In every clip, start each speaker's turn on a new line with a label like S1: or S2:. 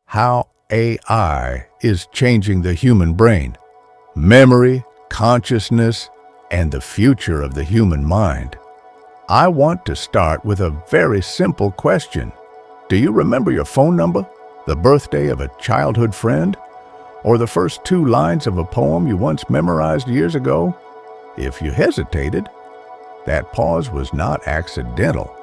S1: how AI is changing the human brain, memory, consciousness, and the future of the human mind. I want to start with a very simple question. Do you remember your phone number, the birthday of a childhood friend, or the first two lines of a poem you once memorized years ago? If you hesitated, that pause was not accidental,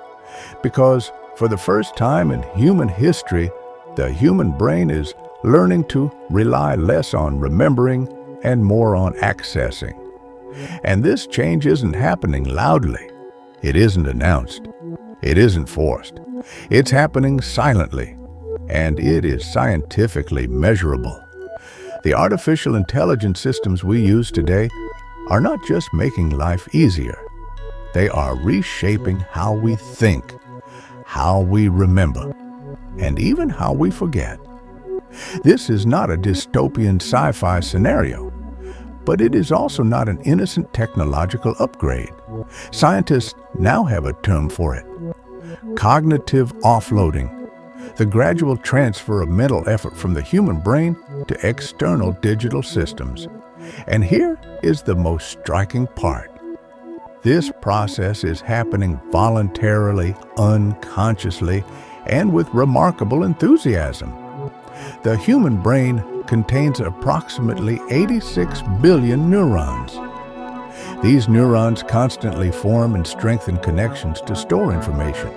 S1: because for the first time in human history, the human brain is learning to rely less on remembering and more on accessing. And this change isn't happening loudly. It isn't announced. It isn't forced. It's happening silently, and it is scientifically measurable. The artificial intelligence systems we use today are not just making life easier. They are reshaping how we think, how we remember, and even how we forget. This is not a dystopian sci-fi scenario, but it is also not an innocent technological upgrade. Scientists now have a term for it: cognitive offloading, the gradual transfer of mental effort from the human brain to external digital systems. And here is the most striking part. This process is happening voluntarily, unconsciously, and with remarkable enthusiasm. The human brain contains approximately 86 billion neurons. These neurons constantly form and strengthen connections to store information.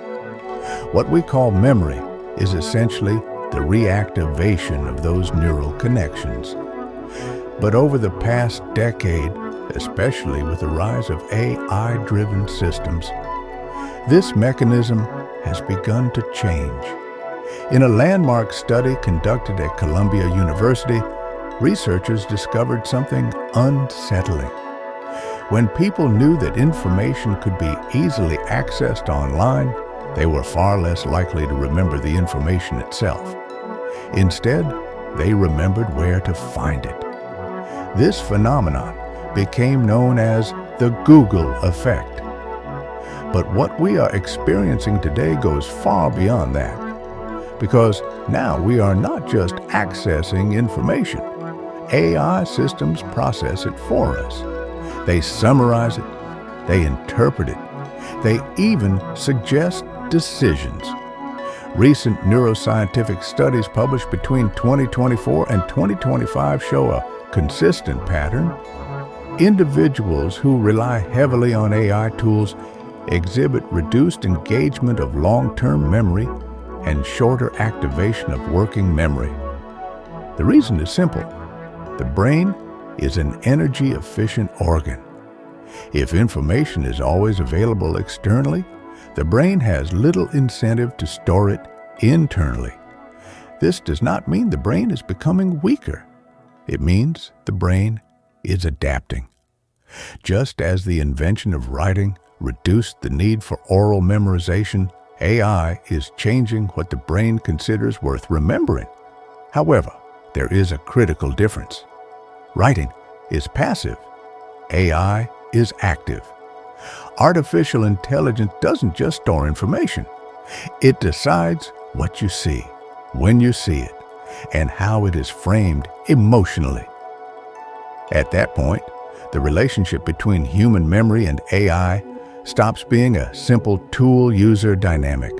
S1: What we call memory is essentially the reactivation of those neural connections. But over the past decade, especially with the rise of AI-driven systems, this mechanism has begun to change. In a landmark study conducted at Columbia University, researchers discovered something unsettling. When people knew that information could be easily accessed online, they were far less likely to remember the information itself. Instead, they remembered where to find it. This phenomenon became known as the Google effect. But what we are experiencing today goes far beyond that, because now we are not just accessing information. AI systems process it for us. They summarize it, they interpret it, they even suggest decisions. Recent neuroscientific studies published between 2024 and 2025 show a consistent pattern. Individuals who rely heavily on AI tools exhibit reduced engagement of long-term memory and shorter activation of working memory. The reason is simple. The brain is an energy-efficient organ. If information is always available externally, the brain has little incentive to store it internally. This does not mean the brain is becoming weaker. It means the brain is adapting. Just as the invention of writing reduced the need for oral memorization, AI is changing what the brain considers worth remembering. However, there is a critical difference. Writing is passive. AI is active. Artificial intelligence doesn't just store information. It decides what you see, when you see it, and how it is framed emotionally. At that point, the relationship between human memory and AI stops being a simple tool-user dynamic.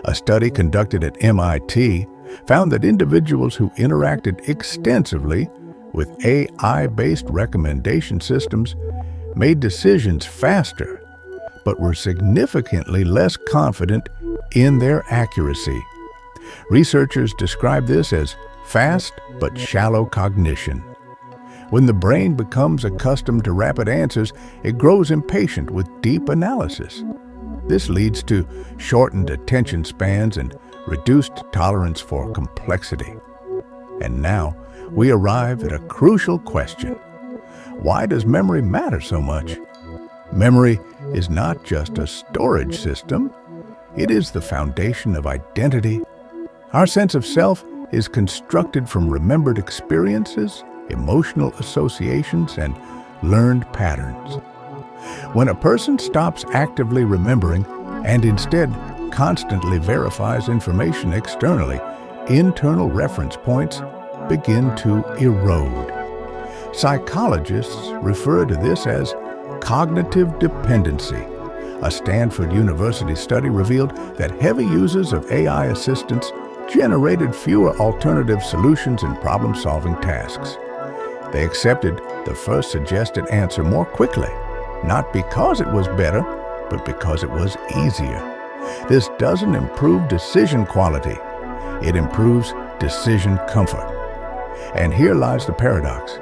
S1: A study conducted at MIT found that individuals who interacted extensively with AI-based recommendation systems made decisions faster, but were significantly less confident in their accuracy. Researchers describe this as fast but shallow cognition. When the brain becomes accustomed to rapid answers, it grows impatient with deep analysis. This leads to shortened attention spans and reduced tolerance for complexity. And now we arrive at a crucial question. Why does memory matter so much? Memory is not just a storage system. It is the foundation of identity. Our sense of self is constructed from remembered experiences, emotional associations, and learned patterns. When a person stops actively remembering and instead constantly verifies information externally, internal reference points begin to erode. Psychologists refer to this as cognitive dependency. A Stanford University study revealed that heavy users of AI assistants generated fewer alternative solutions in problem-solving tasks. They accepted the first suggested answer more quickly, not because it was better, but because it was easier. This doesn't improve decision quality. It improves decision comfort. And here lies the paradox.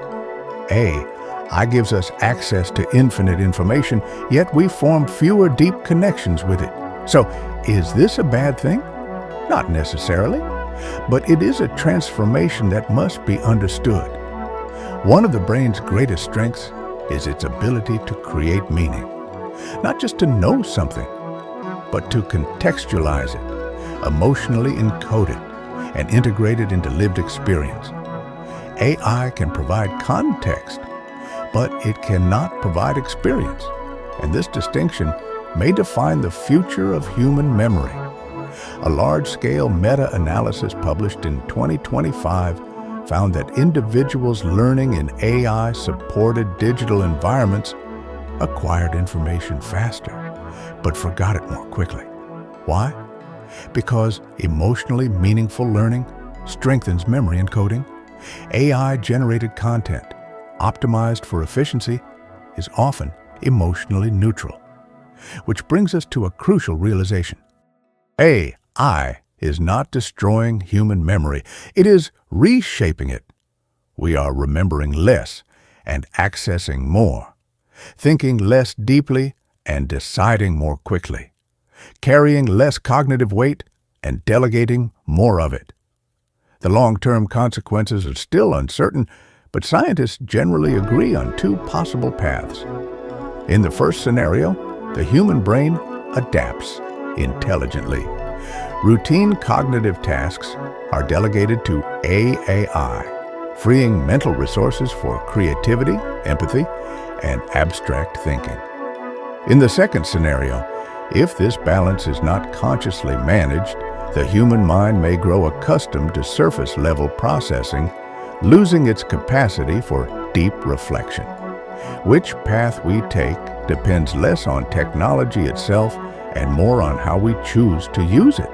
S1: AI gives us access to infinite information, yet we form fewer deep connections with it. So, is this a bad thing? Not necessarily, but it is a transformation that must be understood. One of the brain's greatest strengths is its ability to create meaning. Not just to know something, but to contextualize it, emotionally encode it, and integrate it into lived experience. AI can provide context, but it cannot provide experience. And this distinction may define the future of human memory. A large-scale meta-analysis published in 2025 found that individuals learning in AI-supported digital environments acquired information faster, but forgot it more quickly. Why? Because emotionally meaningful learning strengthens memory encoding. AI-generated content, optimized for efficiency, is often emotionally neutral. Which brings us to a crucial realization. AI is not destroying human memory. It is reshaping it. We are remembering less and accessing more, thinking less deeply and deciding more quickly, carrying less cognitive weight and delegating more of it. The long-term consequences are still uncertain, but scientists generally agree on two possible paths. In the first scenario, the human brain adapts intelligently. Routine cognitive tasks are delegated to AI, freeing mental resources for creativity, empathy, and abstract thinking. In the second scenario, if this balance is not consciously managed, the human mind may grow accustomed to surface-level processing, losing its capacity for deep reflection. Which path we take depends less on technology itself and more on how we choose to use it.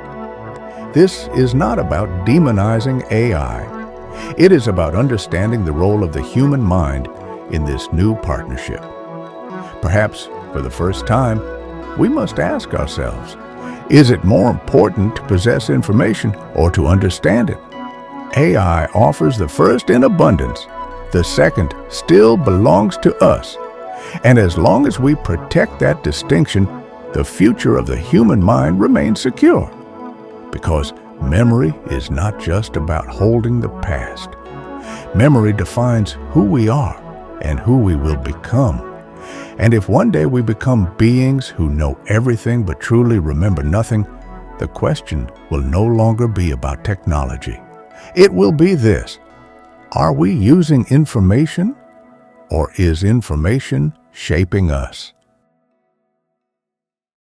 S1: This is not about demonizing AI. It is about understanding the role of the human mind in this new partnership. Perhaps, for the first time, we must ask ourselves, is it more important to possess information or to understand it? AI offers the first in abundance. The second still belongs to us. And as long as we protect that distinction, the future of the human mind remains secure. Because memory is not just about holding the past. Memory defines who we are and who we will become. And if one day we become beings who know everything but truly remember nothing, the question will no longer be about technology. It will be this: are we using information, or is information shaping us?